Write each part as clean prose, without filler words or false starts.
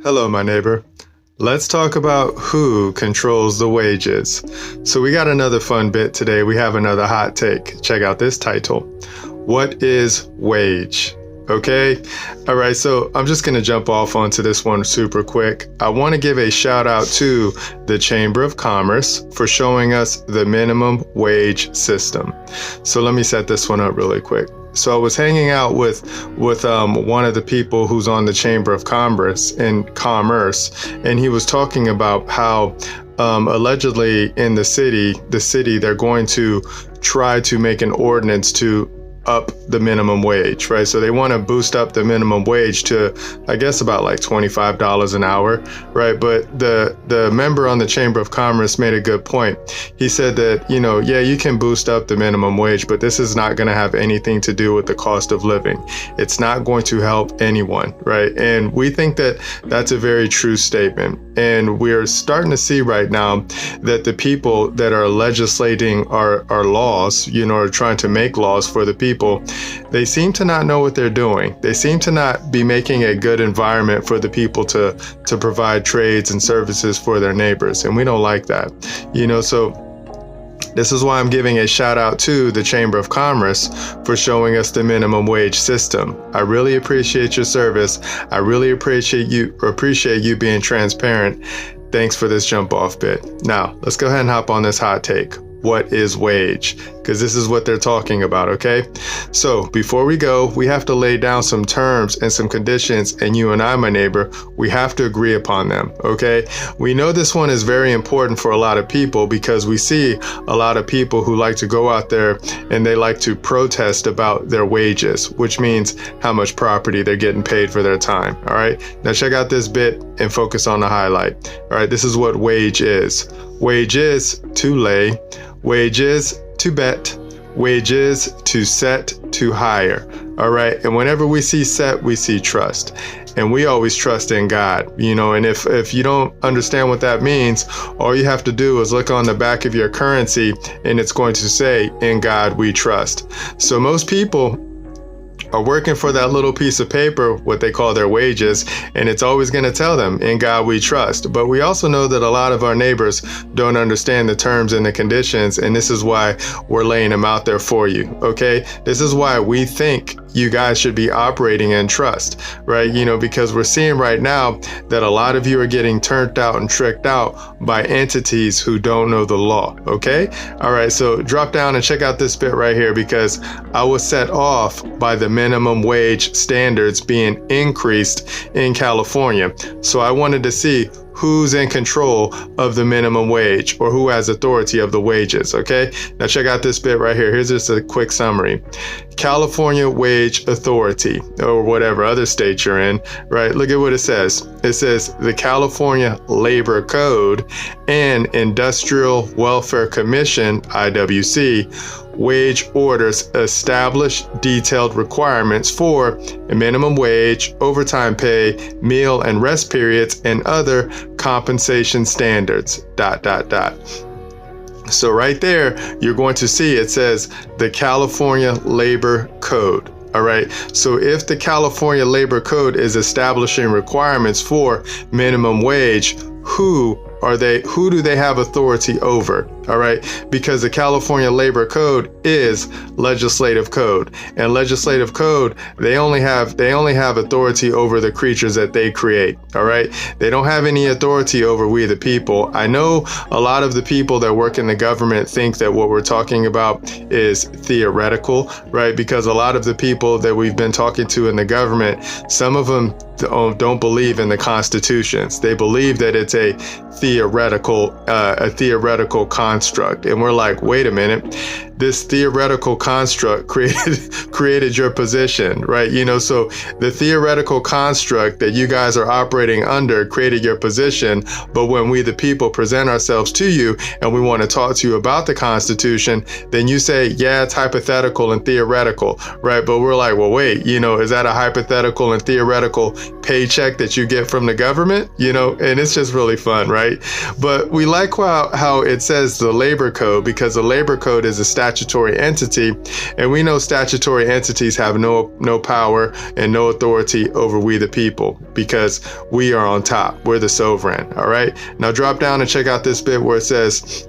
Hello, my neighbor. Let's talk about who controls the wages. So we got another fun bit today. We have another hot take. Check out this title. What is wage? Okay. All right. So I'm just going to jump off onto this one super quick. I want to give a shout out to the Chamber of Commerce for showing us the minimum wage system. So let me set this one up really quick. So I was hanging out with one of the people who's on the Chamber of Commerce, and he was talking about how allegedly in the city, they're going to try to make an ordinance to up the minimum wage, right? So they want to boost up the minimum wage to, I guess, about like $25 an hour, right? But the member on the Chamber of Commerce made a good point. He said that, yeah, you can boost up the minimum wage, but this is not going to have anything to do with the cost of living. It's not going to help anyone, right? And we think that that's a very true statement. And we're starting to see right now that the people that are legislating our laws, are trying to make laws for the people, they seem to not know what they're doing. They seem to not be making a good environment for the people to provide trades and services for their neighbors. And we don't like that, so this is why I'm giving a shout out to the Chamber of Commerce for showing us the minimum wage system. I really appreciate your service. I really appreciate you being transparent. Thanks for this jump off bit. Now, let's go ahead and hop on this hot take. What is wage? Because this is what they're talking about, okay? So before we go, we have to lay down some terms and some conditions, and you and I, my neighbor, we have to agree upon them, okay? We know this one is very important for a lot of people because we see a lot of people who like to go out there and they like to protest about their wages, which means how much property they're getting paid for their time, all right? Now check out this bit and focus on the highlight, all right? This is what wage is. Wage is to lay. Wage is to bet. Wage is to set, to hire. All right. And whenever we see set, we see trust. And we always trust in God, and if you don't understand what that means, all you have to do is look on the back of your currency and it's going to say, in God we trust. So most people are working for that little piece of paper, what they call their wages, and it's always going to tell them, in God we trust. But we also know that a lot of our neighbors don't understand the terms and the conditions, and this is why we're laying them out there for you, okay? This is why we think you guys should be operating in trust, right? Because we're seeing right now that a lot of you are getting turned out and tricked out by entities who don't know the law, okay? All right, so drop down and check out this bit right here, because I was set off by the minimum wage standards being increased in California. So I wanted to see who's in control of the minimum wage, or who has authority of the wages, okay? Now check out this bit right here. Here's just a quick summary. California Wage Authority, or whatever other state you're in, right? Look at what it says. It says the California Labor Code and Industrial Welfare Commission, IWC, wage orders establish detailed requirements for a minimum wage, overtime pay, meal and rest periods, and other compensation standards, ... So right there, you're going to see it says the California Labor Code. All right. So if the California Labor Code is establishing requirements for minimum wage, who do they have authority over? All right, because the California Labor Code is legislative code, and legislative code, they only have authority over the creatures that they create. All right, they don't have any authority over we the people. I know a lot of the people that work in the government think that what we're talking about is theoretical, right? Because a lot of the people that we've been talking to in the government, some of them don't believe in the constitutions. They believe that it's a theoretical construct. And we're like, wait a minute, this theoretical construct created your position, right? So the theoretical construct that you guys are operating under created your position. But when we, the people, present ourselves to you and we want to talk to you about the Constitution, then you say, yeah, it's hypothetical and theoretical, right? But we're like, well, wait, is that a hypothetical and theoretical paycheck that you get from the government? And it's just really fun, right? But we like how it says the labor code, because the labor code is established statutory entity, and we know statutory entities have no power and no authority over we the people, because we are on top. We're the sovereign. All right, now drop down and check out this bit where it says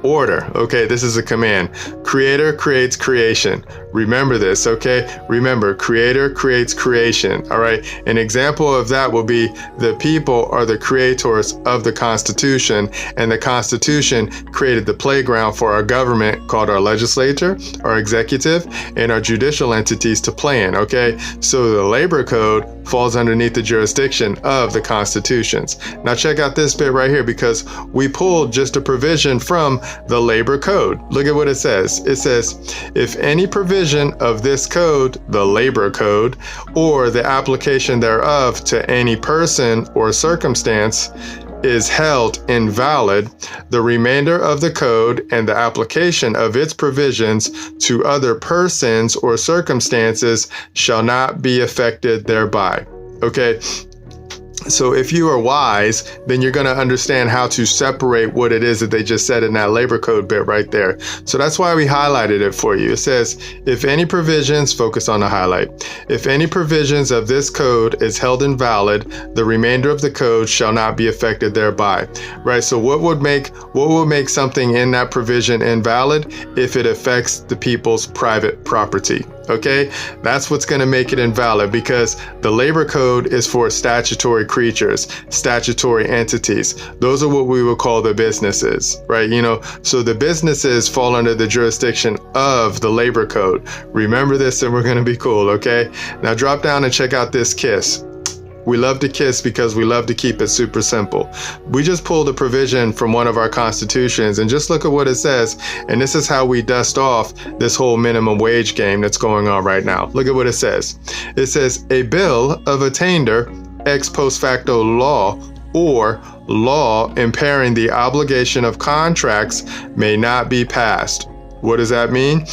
order. Okay, this is a command. Creator creates creation. Remember this, okay? Remember, creator creates creation. All right, an example of that will be the people are the creators of the Constitution, and the Constitution created the playground for our government, called our legislature, our executive, and our judicial entities to play in. Okay, so the labor code falls underneath the jurisdiction of the constitutions. Now check out this bit right here, because we pulled just a provision from the labor code. Look at what it says. It says, if any provision of this code, the labor code, or the application thereof to any person or circumstance is held invalid, the remainder of the code and the application of its provisions to other persons or circumstances shall not be affected thereby. Okay, so if you are wise, then you're going to understand how to separate what it is that they just said in that labor code bit right there. So that's why we highlighted it for you. It says, if any provisions, focus on the highlight, if any provisions of this code is held invalid, the remainder of the code shall not be affected thereby. Right? So what would make something in that provision invalid? If it affects the people's private property. Okay, that's what's going to make it invalid, because the labor code is for statutory creatures, statutory entities. Those are what we would call the businesses, right? You know, so the businesses fall under the jurisdiction of the labor code. Remember this, and we're going to be cool. Okay, now drop down and check out this KISS. We love to KISS because we love to keep it super simple. We just pulled a provision from one of our constitutions, and just look at what it says. And this is how we dust off this whole minimum wage game that's going on right now. Look at what it says. It says, a bill of attainder ex post facto law or law impairing the obligation of contracts may not be passed. What does that mean?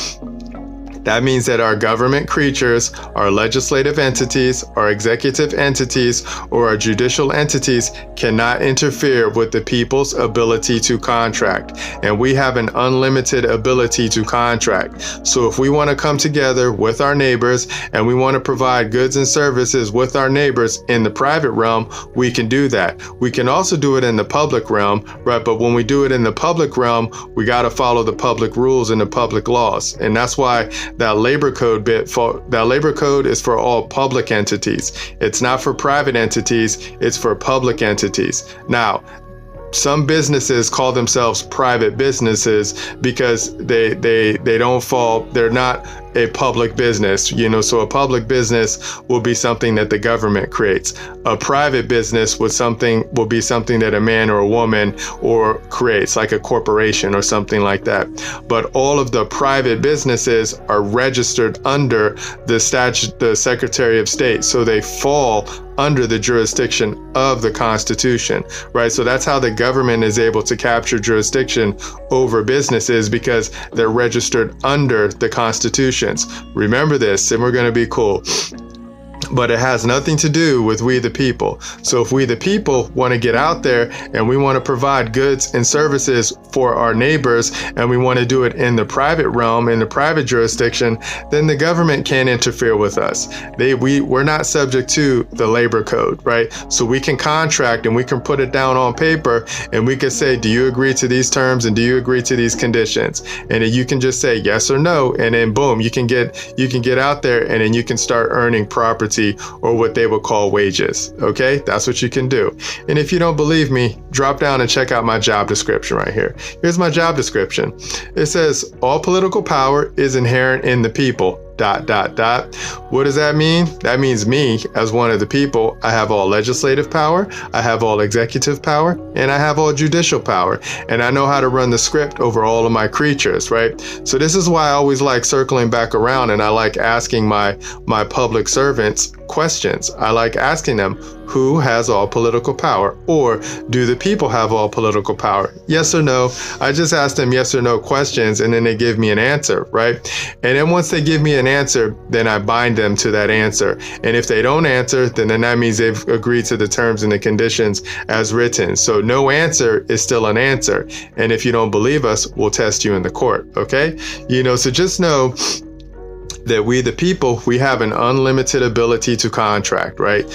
That means that our government creatures, our legislative entities, our executive entities, or our judicial entities cannot interfere with the people's ability to contract. And we have an unlimited ability to contract. So if we want to come together with our neighbors and we want to provide goods and services with our neighbors in the private realm, we can do that. We can also do it in the public realm, right? But when we do it in the public realm, we got to follow the public rules and the public laws. And that's why that labor code is for all public entities. It's not for private entities, it's for public entities. Now, some businesses call themselves private businesses because they're not a public business, you know, so a public business will be something that the government creates. A private business will be something that a man or a woman or creates, like a corporation or something like that. But all of the private businesses are registered under the Secretary of State, so they fall under the jurisdiction of the Constitution, right? So that's how the government is able to capture jurisdiction over businesses, because they're registered under the Constitution. Remember this, and we're going to be cool. But it has nothing to do with we the people. So if we the people want to get out there and we want to provide goods and services for our neighbors, and we want to do it in the private realm, in the private jurisdiction, then the government can't interfere with us. We're not subject to the labor code, right? So we can contract and we can put it down on paper, and we can say, do you agree to these terms and do you agree to these conditions? And then you can just say yes or no, and then boom, you can get out there, and then you can start earning property, or what they would call wages. Okay, that's what you can do. And if you don't believe me, drop down and check out my job description right here. Here's my job description. It says all political power is inherent in the people. ... What does that mean? That means me, as one of the people, I have all legislative power, I have all executive power, and I have all judicial power. And I know how to run the script over all of my creatures, right? So this is why I always like circling back around, and I like asking my public servants questions. I like asking them, who has all political power? Or do the people have all political power? Yes or no? I just ask them yes or no questions, and then they give me an answer, right? And then once they give me an answer, then I bind them to that answer. And if they don't answer, then that means they've agreed to the terms and the conditions as written. So no answer is still an answer. And if you don't believe us, we'll test you in the court, okay? So just know that we, the people, we have an unlimited ability to contract, right?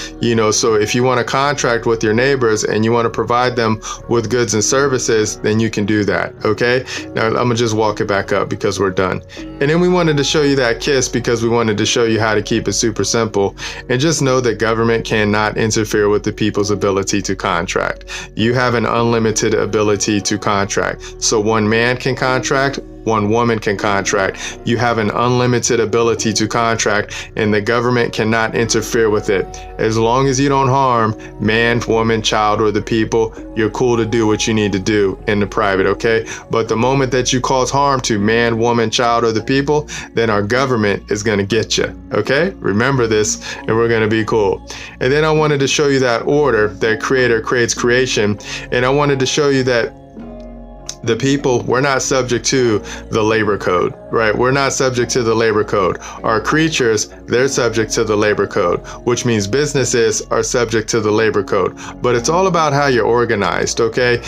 So if you want to contract with your neighbors and you want to provide them with goods and services, then you can do that, okay? Now, I'm going to just walk it back up because we're done. And then we wanted to show you that kiss because we wanted to show you how to keep it super simple. And just know that government cannot interfere with the people's ability to contract. You have an unlimited ability to contract. So one man can contract, one woman can contract. You have an unlimited ability to contract, and the government cannot interfere with it. As long as you don't harm man, woman, child, or the people, you're cool to do what you need to do in the private, okay? But the moment that you cause harm to man, woman, child, or the people, then our government is going to get you, okay? Remember this, and we're going to be cool. And then I wanted to show you that order that creator creates creation, and I wanted to show you that the people, we're not subject to the labor code, right? We're not subject to the labor code. Our creatures, they're subject to the labor code, which means businesses are subject to the labor code. But it's all about how you're organized, okay?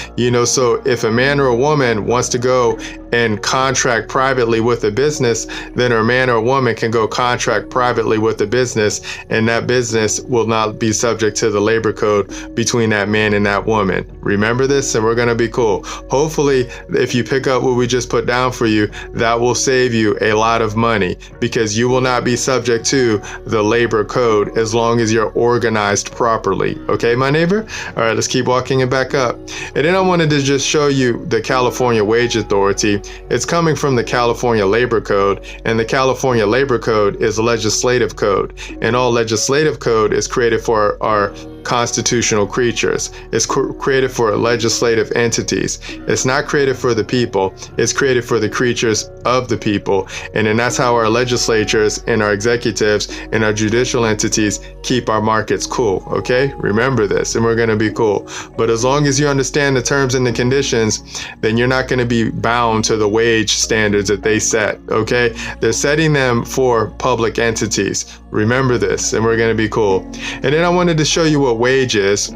So if a man or a woman wants to go and contract privately with a business, then a man or a woman can go contract privately with a business, and that business will not be subject to the labor code between that man and that woman. Remember this, and we're going to be cool. Hopefully, if you pick up what we just put down for you, that will save you a lot of money, because you will not be subject to the labor code as long as you're organized properly. Okay, my neighbor? All right, let's keep walking it back up. And then I wanted to just show you the California Wage Authority. It's coming from the California Labor Code, and the California Labor Code is a legislative code, and all legislative code is created for our constitutional creatures. It's created for legislative entities. It's not created for the people. It's created for the creatures of the people. And then that's how our legislatures and our executives and our judicial entities keep our markets cool. Okay? Remember this, and we're going to be cool. But as long as you understand the terms and the conditions, then you're not going to be bound to the wage standards that they set. Okay? They're setting them for public entities. Remember this, and we're going to be cool. And then I wanted to show you what wage is,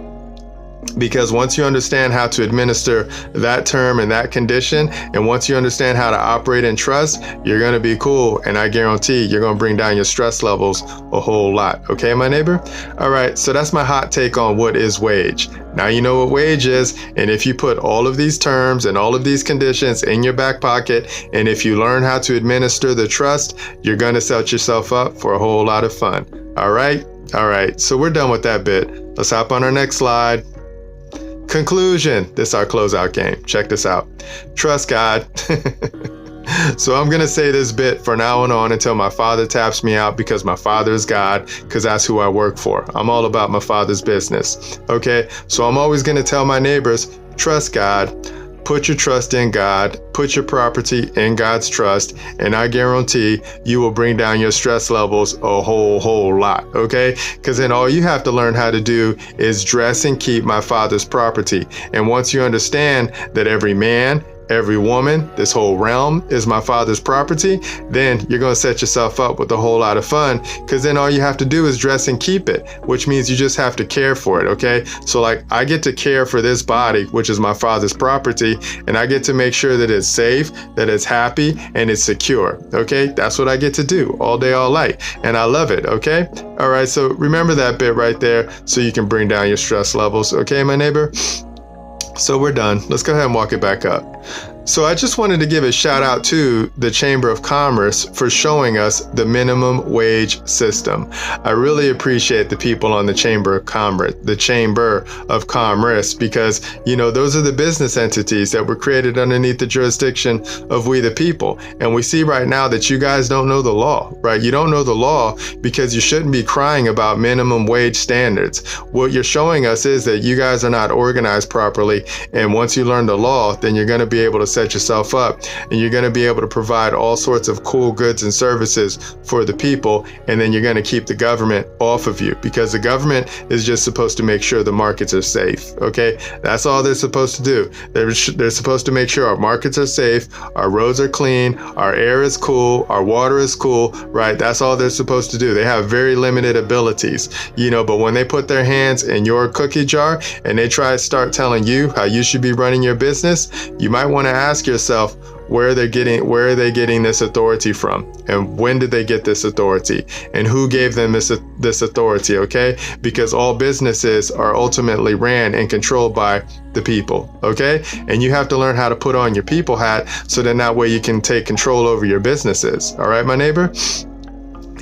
because once you understand how to administer that term and that condition, and once you understand how to operate in trust, you're going to be cool, and I guarantee you're going to bring down your stress levels a whole lot. Okay, my neighbor? All right, so that's my hot take on what is wage. Now you know what wage is, and if you put all of these terms and all of these conditions in your back pocket, and if you learn how to administer the trust, you're going to set yourself up for a whole lot of fun. All right? All right, so we're done with that bit. Let's hop on our next slide. Conclusion. This is our closeout game. Check this out. Trust God. So I'm going to say this bit from now on until my father taps me out, because my father is God, because that's who I work for. I'm all about my father's business. Okay, so I'm always going to tell my neighbors, trust God. Put your trust in God, put your property in God's trust, and I guarantee you will bring down your stress levels a whole lot, okay? Because then all you have to learn how to do is dress and keep my father's property. And once you understand that every man, every woman, this whole realm is my father's property, then you're going to set yourself up with a whole lot of fun, because then all you have to do is dress and keep it, which means you just have to care for it, okay? So like, I get to care for this body, which is my father's property, and I get to make sure that it's safe, that it's happy, and it's secure, okay? That's what I get to do all day, all night, and I love it, okay? All right, so remember that bit right there so you can bring down your stress levels, okay, my neighbor? So we're done. Let's go ahead and walk it back up. So I just wanted to give a shout out to the Chamber of Commerce for showing us the minimum wage system. I really appreciate the people on the Chamber of Commerce, because, those are the business entities that were created underneath the jurisdiction of we the people. And we see right now that you guys don't know the law, right? You don't know the law because you shouldn't be crying about minimum wage standards. What you're showing us is that you guys are not organized properly. And once you learn the law, then you're going to be able to set yourself up, and you're going to be able to provide all sorts of cool goods and services for the people, and then you're going to keep the government off of you, because the government is just supposed to make sure the markets are safe. Okay, that's all they're supposed to do. They're supposed to make sure our markets are safe, our roads are clean, our air is cool, our water is cool, right? That's all they're supposed to do. They have very limited abilities, but when they put their hands in your cookie jar and they try to start telling you how you should be running your business, you might want to ask yourself, where are they getting this authority from, and when did they get this authority, and who gave them this authority? Okay, because all businesses are ultimately ran and controlled by the people. Okay, and you have to learn how to put on your people hat, so then that way you can take control over your businesses. All right, my neighbor.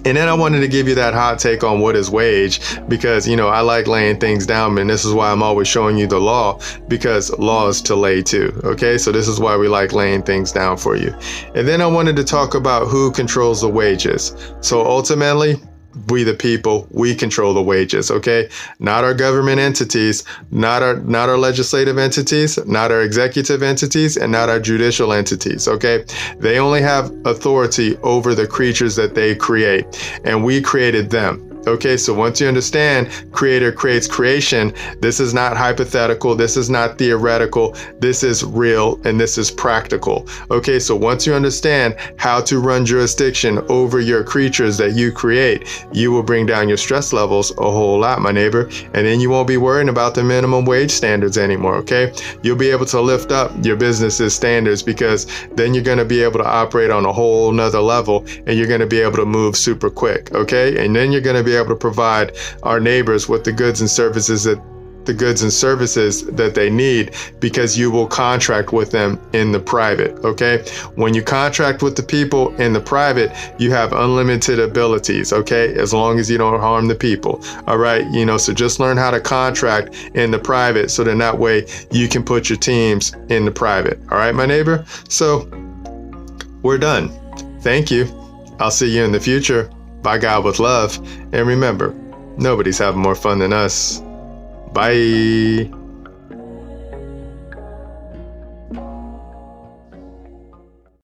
And then I wanted to give you that hot take on what is wage, because, I like laying things down, and this is why I'm always showing you the law, because law is to lay too. Okay, so this is why we like laying things down for you. And then I wanted to talk about who controls the wages. So ultimately, we the people, we control the wages, okay? Not our government entities, not our legislative entities, not our executive entities, and not our judicial entities, okay? They only have authority over the creatures that they create, and we created them. Okay, so once you understand creator creates creation, this is not hypothetical, this is not theoretical, this is real, and this is practical. Okay, so once you understand how to run jurisdiction over your creatures that you create, you will bring down your stress levels a whole lot, my neighbor, and then you won't be worrying about the minimum wage standards anymore, okay? You'll be able to lift up your business's standards, because then you're going to be able to operate on a whole nother level, and you're going to be able to move super quick, okay? And then you're going to be able to provide our neighbors with the goods and services that they need, because you will contract with them in the private. Okay, when you contract with the people in the private, you have unlimited abilities, okay, as long as you don't harm the people. All right, so just learn how to contract in the private, so then that way you can put your teams in the private. All right, my neighbor, so we're done. Thank you. I'll see you in the future. By God, with love. And remember, nobody's having more fun than us. Bye.